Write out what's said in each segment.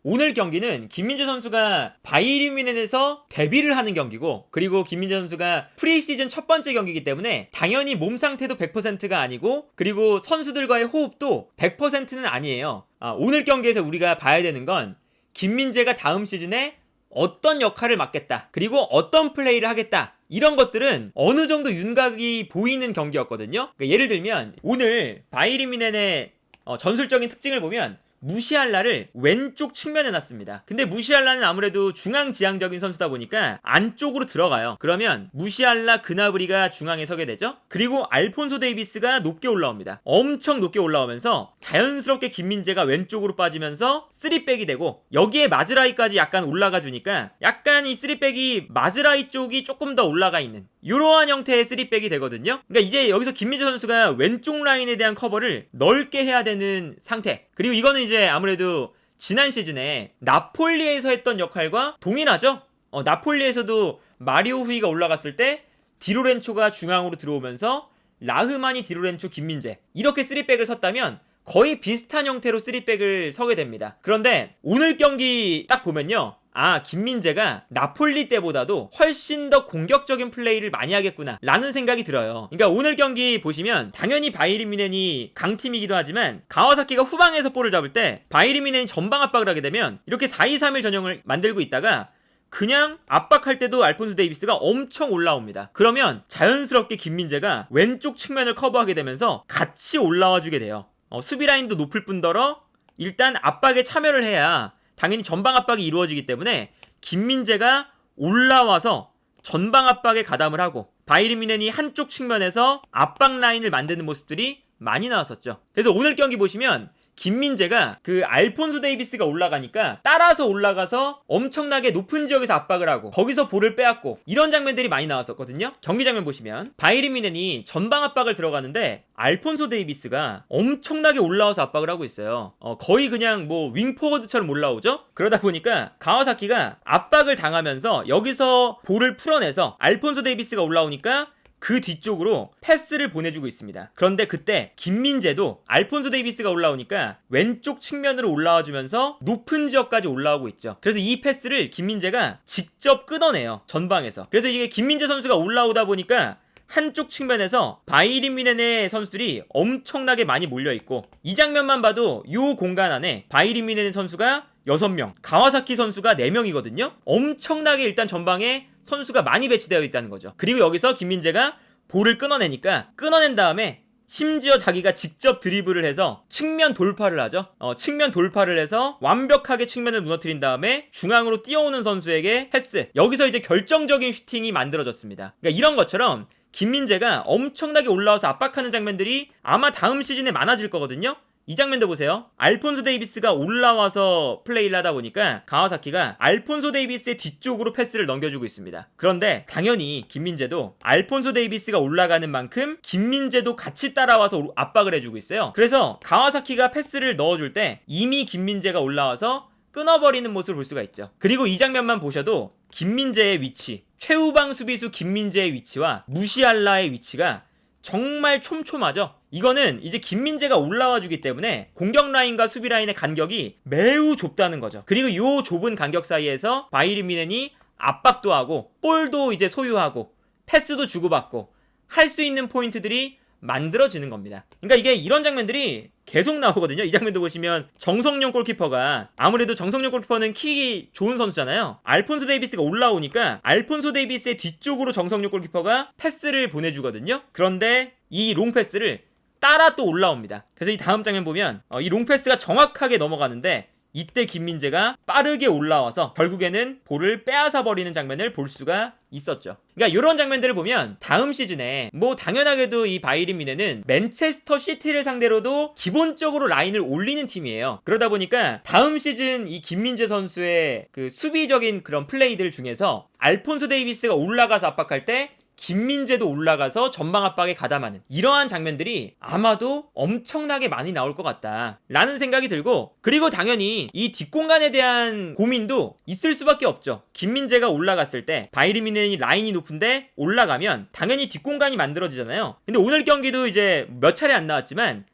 오늘 경기는 김민재 선수가 바이에른 뮌헨에서 데뷔를 하는 경기고, 그리고 김민재 선수가 프리시즌 첫 번째 경기이기 때문에 당연히 몸 상태도 100%가 아니고, 그리고 선수들과의 호흡도 100%는 아니에요. 오늘 경기에서 우리가 봐야 되는 건 김민재가 다음 시즌에 어떤 역할을 맡겠다, 그리고 어떤 플레이를 하겠다, 이런 것들은 어느 정도 윤곽이 보이는 경기였거든요. 그러니까 예를 들면 오늘 바이에른 뮌헨의 전술적인 특징을 보면 무시알라를 왼쪽 측면에 놨습니다. 근데 무시알라는 아무래도 중앙지향적인 선수다 보니까 안쪽으로 들어가요. 그러면 무시알라, 그나브리가 중앙에 서게 되죠. 그리고 알폰소 데이비스가 높게 올라옵니다. 엄청 높게 올라오면서 자연스럽게 김민재가 왼쪽으로 빠지면서 3백이 되고, 여기에 마즈라이까지 약간 올라가 주니까 약간 이 3백이 마즈라이 쪽이 조금 더 올라가 있는 이러한 형태의 3백이 되거든요. 그러니까 이제 여기서 김민재 선수가 왼쪽 라인에 대한 커버를 넓게 해야 되는 상태. 그리고 이거는 이제 아무래도 지난 시즌에 나폴리에서 했던 역할과 동일하죠. 나폴리에서도 마리오 후이가 올라갔을 때 디로렌초가 중앙으로 들어오면서 라흐마니, 디로렌초, 김민재 이렇게 3백을 섰다면 거의 비슷한 형태로 3백을 서게 됩니다. 그런데 오늘 경기 딱 보면요, 김민재가 나폴리 때보다도 훨씬 더 공격적인 플레이를 많이 하겠구나 라는 생각이 들어요. 그러니까 오늘 경기 보시면 당연히 바이에른 뮌헨이 강팀이기도 하지만 가와사키가 후방에서 볼을 잡을 때 바이에른 뮌헨이 전방 압박을 하게 되면 이렇게 4-2-3-1 전형을 만들고 있다가 그냥 압박할 때도 알폰소 데이비스가 엄청 올라옵니다. 그러면 자연스럽게 김민재가 왼쪽 측면을 커버하게 되면서 같이 올라와 주게 돼요. 수비 라인도 높을 뿐더러 일단 압박에 참여를 해야 당연히 전방 압박이 이루어지기 때문에 김민재가 올라와서 전방 압박에 가담을 하고 바이에른 뮌헨이 한쪽 측면에서 압박 라인을 만드는 모습들이 많이 나왔었죠. 그래서 오늘 경기 보시면 김민재가 그 알폰소 데이비스가 올라가니까 따라서 올라가서 엄청나게 높은 지역에서 압박을 하고 거기서 볼을 빼앗고 이런 장면들이 많이 나왔었거든요. 경기 장면 보시면 바이에른 뮌헨이 전방 압박을 들어가는데 알폰소 데이비스가 엄청나게 올라와서 압박을 하고 있어요. 거의 그냥 뭐 윙포워드처럼 올라오죠. 그러다 보니까 가와사키가 압박을 당하면서 여기서 볼을 풀어내서 알폰소 데이비스가 올라오니까 그 뒤쪽으로 패스를 보내주고 있습니다. 그런데 그때 김민재도 알폰소 데이비스가 올라오니까 왼쪽 측면으로 올라와주면서 높은 지역까지 올라오고 있죠. 그래서 이 패스를 김민재가 직접 끊어내요, 전방에서. 그래서 이게 김민재 선수가 올라오다 보니까 한쪽 측면에서 바이에른 뮌헨의 선수들이 엄청나게 많이 몰려있고, 이 장면만 봐도 이 공간 안에 바이에른 뮌헨의 선수가 6명, 가와사키 선수가 4명이거든요. 엄청나게 일단 전방에 선수가 많이 배치되어 있다는 거죠. 그리고 여기서 김민재가 볼을 끊어낸 다음에 심지어 자기가 직접 드리블을 해서 측면 돌파를 하죠. 측면 돌파를 해서 완벽하게 측면을 무너뜨린 다음에 중앙으로 뛰어오는 선수에게 패스. 여기서 이제 결정적인 슈팅이 만들어졌습니다. 그러니까 이런 것처럼 김민재가 엄청나게 올라와서 압박하는 장면들이 아마 다음 시즌에 많아질 거거든요. 이 장면도 보세요. 알폰소 데이비스가 올라와서 플레이를 하다 보니까 가와사키가 알폰소 데이비스의 뒤쪽으로 패스를 넘겨주고 있습니다. 그런데 당연히 김민재도 알폰소 데이비스가 올라가는 만큼 김민재도 같이 따라와서 압박을 해주고 있어요. 그래서 가와사키가 패스를 넣어줄 때 이미 김민재가 올라와서 끊어버리는 모습을 볼 수가 있죠. 그리고 이 장면만 보셔도 김민재의 위치, 최후방 수비수 김민재의 위치와 무시알라의 위치가 정말 촘촘하죠. 이거는 이제 김민재가 올라와 주기 때문에 공격 라인과 수비 라인의 간격이 매우 좁다는 거죠. 그리고 이 좁은 간격 사이에서 바이에른 뮌헨이 압박도 하고 볼도 이제 소유하고 패스도 주고받고 할 수 있는 포인트들이 만들어지는 겁니다. 그러니까 이게 이런 장면들이 계속 나오거든요. 이 장면도 보시면 정성용 골키퍼가, 아무래도 정성용 골키퍼는 킥이 좋은 선수잖아요. 알폰소 데이비스가 올라오니까 알폰소 데이비스의 뒤쪽으로 정성용 골키퍼가 패스를 보내주거든요. 그런데 이 롱패스를 따라 또 올라옵니다. 그래서 이 다음 장면 보면 이 롱패스가 정확하게 넘어가는데 이때 김민재가 빠르게 올라와서 결국에는 볼을 빼앗아 버리는 장면을 볼 수가 있었죠. 그러니까 이런 장면들을 보면 다음 시즌에 뭐 당연하게도 이 바이에른 뮌헨은 맨체스터 시티를 상대로도 기본적으로 라인을 올리는 팀이에요. 그러다 보니까 다음 시즌 이 김민재 선수의 그 수비적인 그런 플레이들 중에서 알폰소 데이비스가 올라가서 압박할 때 김민재도 올라가서 전방 압박에 가담하는 이러한 장면들이 아마도 엄청나게 많이 나올 것 같다 라는 생각이 들고, 그리고 당연히 이 뒷공간에 대한 고민도 있을 수밖에 없죠. 김민재가 올라갔을 때 바이에른 뮌헨이 라인이 높은데 올라가면 당연히 뒷공간이 만들어지잖아요. 근데 오늘 경기도 이제 몇 차례 안 나왔지만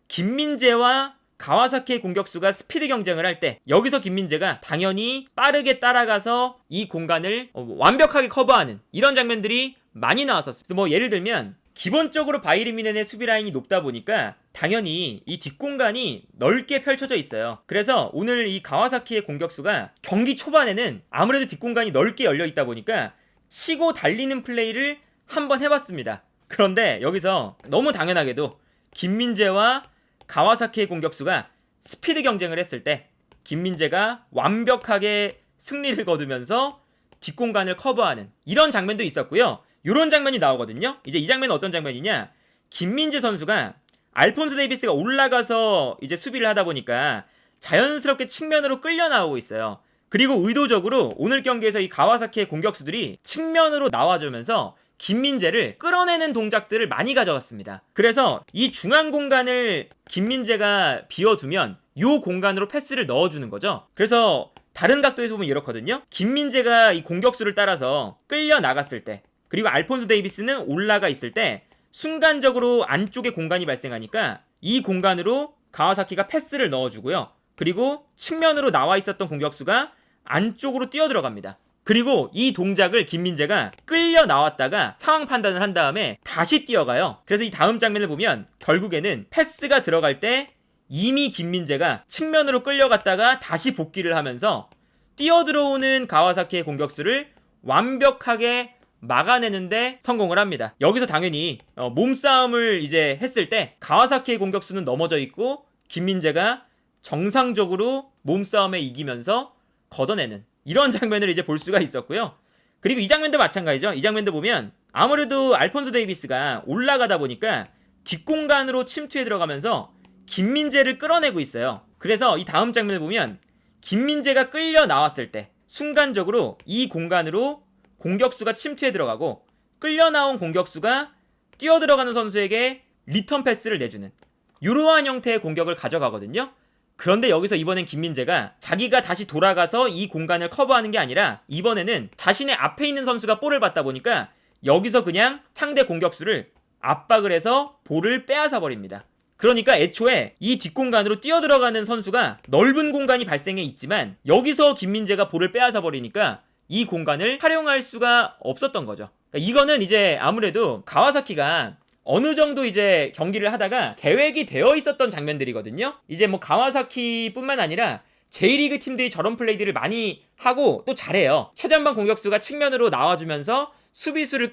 김민재와 가와사키의 공격수가 스피드 경쟁을 할 때 여기서 김민재가 당연히 빠르게 따라가서 이 공간을 완벽하게 커버하는 이런 장면들이 많이 나왔었어요. 그래서 뭐 예를 들면 기본적으로 바이에른 뮌헨의 수비 라인이 높다 보니까 당연히 이 뒷공간이 넓게 펼쳐져 있어요. 그래서 오늘 이 가와사키의 공격수가 경기 초반에는 아무래도 뒷공간이 넓게 열려 있다 보니까 치고 달리는 플레이를 한번 해봤습니다. 그런데 여기서 너무 당연하게도 김민재와 가와사키의 공격수가 스피드 경쟁을 했을 때 김민재가 완벽하게 승리를 거두면서 뒷공간을 커버하는 이런 장면도 있었고요. 이런 장면이 나오거든요. 이제 이 장면은 어떤 장면이냐? 김민재 선수가 알폰소 데이비스가 올라가서 이제 수비를 하다 보니까 자연스럽게 측면으로 끌려 나오고 있어요. 그리고 의도적으로 오늘 경기에서 이 가와사키의 공격수들이 측면으로 나와주면서 김민재를 끌어내는 동작들을 많이 가져갔습니다. 그래서 이 중앙 공간을 김민재가 비워두면 이 공간으로 패스를 넣어주는 거죠. 그래서 다른 각도에서 보면 이렇거든요. 김민재가 이 공격수를 따라서 끌려 나갔을 때, 그리고 알폰소 데이비스는 올라가 있을 때 순간적으로 안쪽에 공간이 발생하니까 이 공간으로 가와사키가 패스를 넣어주고요. 그리고 측면으로 나와 있었던 공격수가 안쪽으로 뛰어 들어갑니다. 그리고 이 동작을 김민재가 끌려 나왔다가 상황 판단을 한 다음에 다시 뛰어가요. 그래서 이 다음 장면을 보면 결국에는 패스가 들어갈 때 이미 김민재가 측면으로 끌려갔다가 다시 복귀를 하면서 뛰어 들어오는 가와사키의 공격수를 완벽하게 막아내는데 성공을 합니다. 여기서 당연히 몸싸움을 이제 했을 때 가와사키의 공격수는 넘어져 있고 김민재가 정상적으로 몸싸움에 이기면서 걷어내는 이런 장면을 이제 볼 수가 있었고요. 그리고 이 장면도 마찬가지죠. 이 장면도 보면 아무래도 알폰소 데이비스가 올라가다 보니까 뒷공간으로 침투해 들어가면서 김민재를 끌어내고 있어요. 그래서 이 다음 장면을 보면 김민재가 끌려 나왔을 때 순간적으로 이 공간으로 공격수가 침투해 들어가고 끌려 나온 공격수가 뛰어 들어가는 선수에게 리턴 패스를 내주는 이러한 형태의 공격을 가져가거든요. 그런데 여기서 이번엔 김민재가 자기가 다시 돌아가서 이 공간을 커버하는 게 아니라 이번에는 자신의 앞에 있는 선수가 볼을 받다 보니까 여기서 그냥 상대 공격수를 압박을 해서 볼을 빼앗아 버립니다. 그러니까 애초에 이 뒷공간으로 뛰어 들어가는 선수가 넓은 공간이 발생해 있지만 여기서 김민재가 볼을 빼앗아 버리니까 이 공간을 활용할 수가 없었던 거죠. 그러니까 이거는 이제 아무래도 가와사키가 어느 정도 이제 경기를 하다가 계획이 되어 있었던 장면들이거든요. 이제 뭐 가와사키뿐만 아니라 J리그 팀들이 저런 플레이들을 많이 하고 또 잘해요. 최전방 공격수가 측면으로 나와주면서 수비수를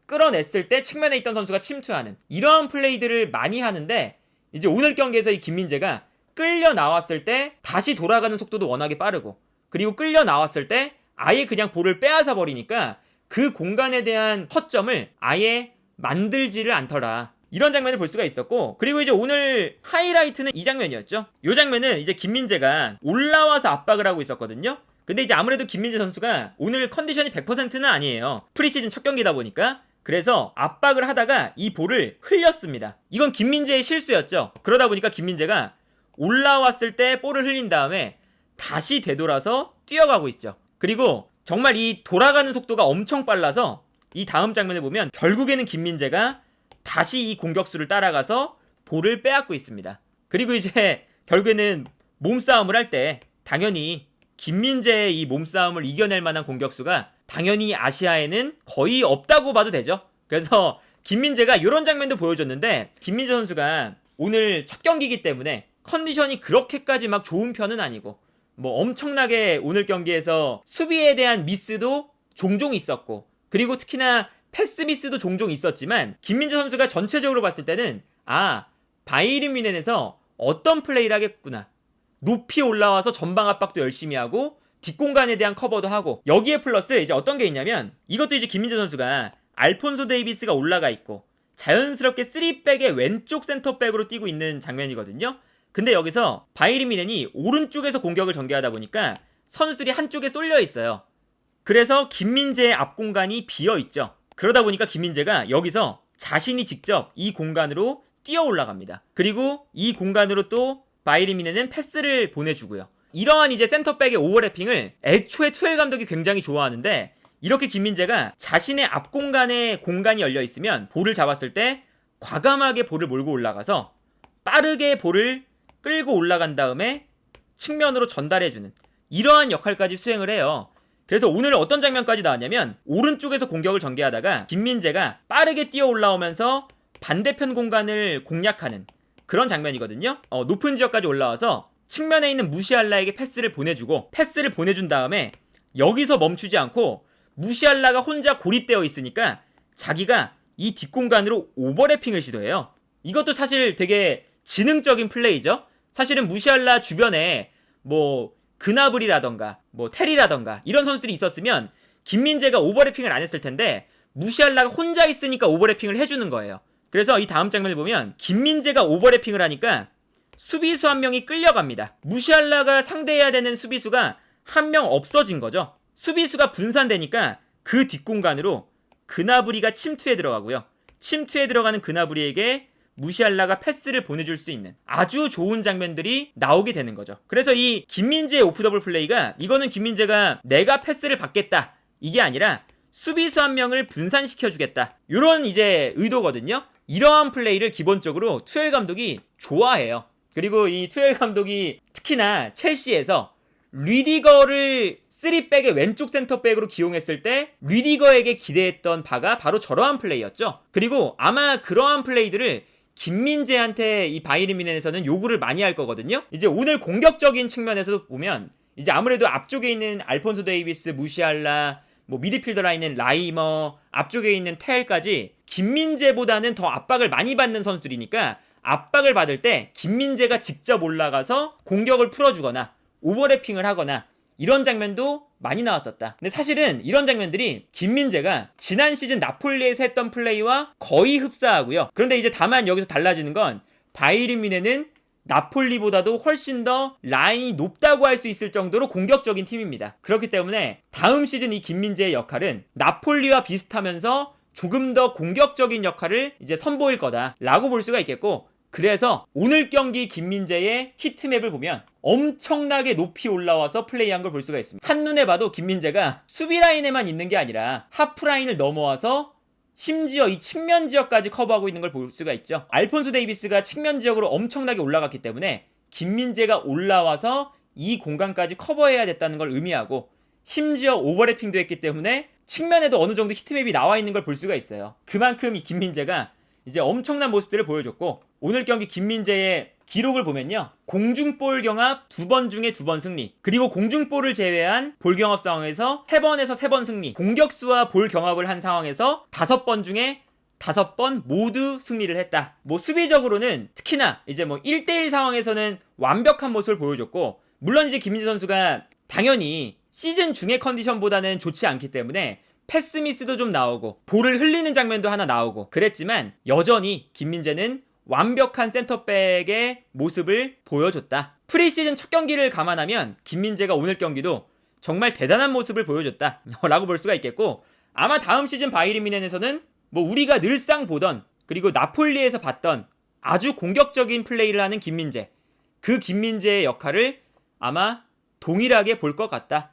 끌어냈을 때 측면에 있던 선수가 침투하는 이러한 플레이들을 많이 하는데 이제 오늘 경기에서 이 김민재가 끌려 나왔을 때 다시 돌아가는 속도도 워낙에 빠르고 그리고 끌려 나왔을 때 아예 그냥 볼을 빼앗아 버리니까 그 공간에 대한 허점을 아예 만들지를 않더라. 이런 장면을 볼 수가 있었고 그리고 이제 오늘 하이라이트는 이 장면이었죠. 이 장면은 이제 김민재가 올라와서 압박을 하고 있었거든요. 근데 이제 아무래도 김민재 선수가 오늘 컨디션이 100%는 아니에요. 프리시즌 첫 경기다 보니까 그래서 압박을 하다가 이 볼을 흘렸습니다. 이건 김민재의 실수였죠. 그러다 보니까 김민재가 올라왔을 때 볼을 흘린 다음에 다시 되돌아서 뛰어가고 있죠. 그리고 정말 이 돌아가는 속도가 엄청 빨라서 이 다음 장면을 보면 결국에는 김민재가 다시 이 공격수를 따라가서 볼을 빼앗고 있습니다. 그리고 이제 결국에는 몸싸움을 할 때 당연히 김민재의 이 몸싸움을 이겨낼 만한 공격수가 당연히 아시아에는 거의 없다고 봐도 되죠. 그래서 김민재가 이런 장면도 보여줬는데 김민재 선수가 오늘 첫 경기이기 때문에 컨디션이 그렇게까지 막 좋은 편은 아니고 뭐 엄청나게 오늘 경기에서 수비에 대한 미스도 종종 있었고 그리고 특히나 패스 미스도 종종 있었지만 김민재 선수가 전체적으로 봤을 때는 바이에른 뮌헨에서 어떤 플레이를 하겠구나. 높이 올라와서 전방 압박도 열심히 하고 뒷공간에 대한 커버도 하고 여기에 플러스 이제 어떤 게 있냐면 이것도 이제 김민재 선수가 알폰소 데이비스가 올라가 있고 자연스럽게 3백의 왼쪽 센터백으로 뛰고 있는 장면이거든요. 근데 여기서 바이에른 뮌헨이 오른쪽에서 공격을 전개하다 보니까 선수들이 한쪽에 쏠려 있어요. 그래서 김민재의 앞 공간이 비어 있죠. 그러다 보니까 김민재가 여기서 자신이 직접 이 공간으로 뛰어 올라갑니다. 그리고 이 공간으로 또 바이에른 뮌헨은 패스를 보내주고요. 이러한 이제 센터백의 오버래핑을 애초에 투엘 감독이 굉장히 좋아하는데 이렇게 김민재가 자신의 앞 공간에 공간이 열려 있으면 볼을 잡았을 때 과감하게 볼을 몰고 올라가서 빠르게 볼을 끌고 올라간 다음에 측면으로 전달해주는 이러한 역할까지 수행을 해요. 그래서 오늘 어떤 장면까지 나왔냐면 오른쪽에서 공격을 전개하다가 김민재가 빠르게 뛰어 올라오면서 반대편 공간을 공략하는 그런 장면이거든요. 높은 지역까지 올라와서 측면에 있는 무시알라에게 패스를 보내준 다음에 여기서 멈추지 않고 무시알라가 혼자 고립되어 있으니까 자기가 이 뒷공간으로 오버래핑을 시도해요. 이것도 사실 되게 지능적인 플레이죠. 사실은 무시알라 주변에 뭐 그나블이라던가 뭐 테리라던가 이런 선수들이 있었으면 김민재가 오버래핑을 안 했을 텐데 무시알라가 혼자 있으니까 오버래핑을 해주는 거예요. 그래서 이 다음 장면을 보면 김민재가 오버래핑을 하니까 수비수 한 명이 끌려갑니다. 무시알라가 상대해야 되는 수비수가 한 명 없어진 거죠. 수비수가 분산되니까 그 뒷공간으로 그나브리가 침투에 들어가고요. 침투에 들어가는 그나브리에게 무시알라가 패스를 보내줄 수 있는 아주 좋은 장면들이 나오게 되는 거죠. 그래서 이 김민재의 오프더블 플레이가 이거는 김민재가 내가 패스를 받겠다 이게 아니라 수비수 한 명을 분산시켜주겠다 이런 이제 의도거든요. 이러한 플레이를 기본적으로 투엘 감독이 좋아해요. 그리고 이 투엘 감독이 특히나 첼시에서 리디거를 3백의 왼쪽 센터백으로 기용했을 때 리디거에게 기대했던 바가 바로 저러한 플레이였죠. 그리고 아마 그러한 플레이들을 김민재한테 이 바이에른 뮌헨에서는 요구를 많이 할 거거든요. 이제 오늘 공격적인 측면에서도 보면 이제 아무래도 앞쪽에 있는 알폰소 데이비스, 무시알라, 뭐 미드필더 라인은 라이머, 앞쪽에 있는 텔까지 김민재보다는 더 압박을 많이 받는 선수들이니까 압박을 받을 때 김민재가 직접 올라가서 공격을 풀어주거나 오버래핑을 하거나 이런 장면도 많이 나왔었다. 근데 사실은 이런 장면들이 김민재가 지난 시즌 나폴리에서 했던 플레이와 거의 흡사하고요. 그런데 이제 다만 여기서 달라지는 건 바이에른 뮌헨은 나폴리보다도 훨씬 더 라인이 높다고 할 수 있을 정도로 공격적인 팀입니다. 그렇기 때문에 다음 시즌 이 김민재의 역할은 나폴리와 비슷하면서 조금 더 공격적인 역할을 이제 선보일 거다라고 볼 수가 있겠고, 그래서 오늘 경기 김민재의 히트맵을 보면 엄청나게 높이 올라와서 플레이한 걸 볼 수가 있습니다. 한눈에 봐도 김민재가 수비 라인에만 있는 게 아니라 하프 라인을 넘어와서 심지어 이 측면 지역까지 커버하고 있는 걸 볼 수가 있죠. 알폰소 데이비스가 측면 지역으로 엄청나게 올라갔기 때문에 김민재가 올라와서 이 공간까지 커버해야 됐다는 걸 의미하고, 심지어 오버래핑도 했기 때문에 측면에도 어느 정도 히트맵이 나와 있는 걸 볼 수가 있어요. 그만큼 이 김민재가 이제 엄청난 모습들을 보여줬고, 오늘 경기 김민재의 기록을 보면요, 공중볼 경합 2번 중에 2번 승리, 그리고 공중볼을 제외한 볼 경합 상황에서 3번에서 3번 승리, 공격수와 볼 경합을 한 상황에서 5번 중에 5번 모두 승리를 했다. 뭐 수비적으로는 특히나 이제 뭐 1대1 상황에서는 완벽한 모습을 보여줬고, 물론 이제 김민재 선수가 당연히 시즌 중의 컨디션보다는 좋지 않기 때문에 패스 미스도 좀 나오고 볼을 흘리는 장면도 하나 나오고 그랬지만 여전히 김민재는 완벽한 센터백의 모습을 보여줬다. 프리시즌 첫 경기를 감안하면 김민재가 오늘 경기도 정말 대단한 모습을 보여줬다 라고 볼 수가 있겠고, 아마 다음 시즌 바이에른 뮌헨에서는 뭐 우리가 늘상 보던, 그리고 나폴리에서 봤던 아주 공격적인 플레이를 하는 김민재, 그 김민재의 역할을 아마 동일하게 볼 것 같다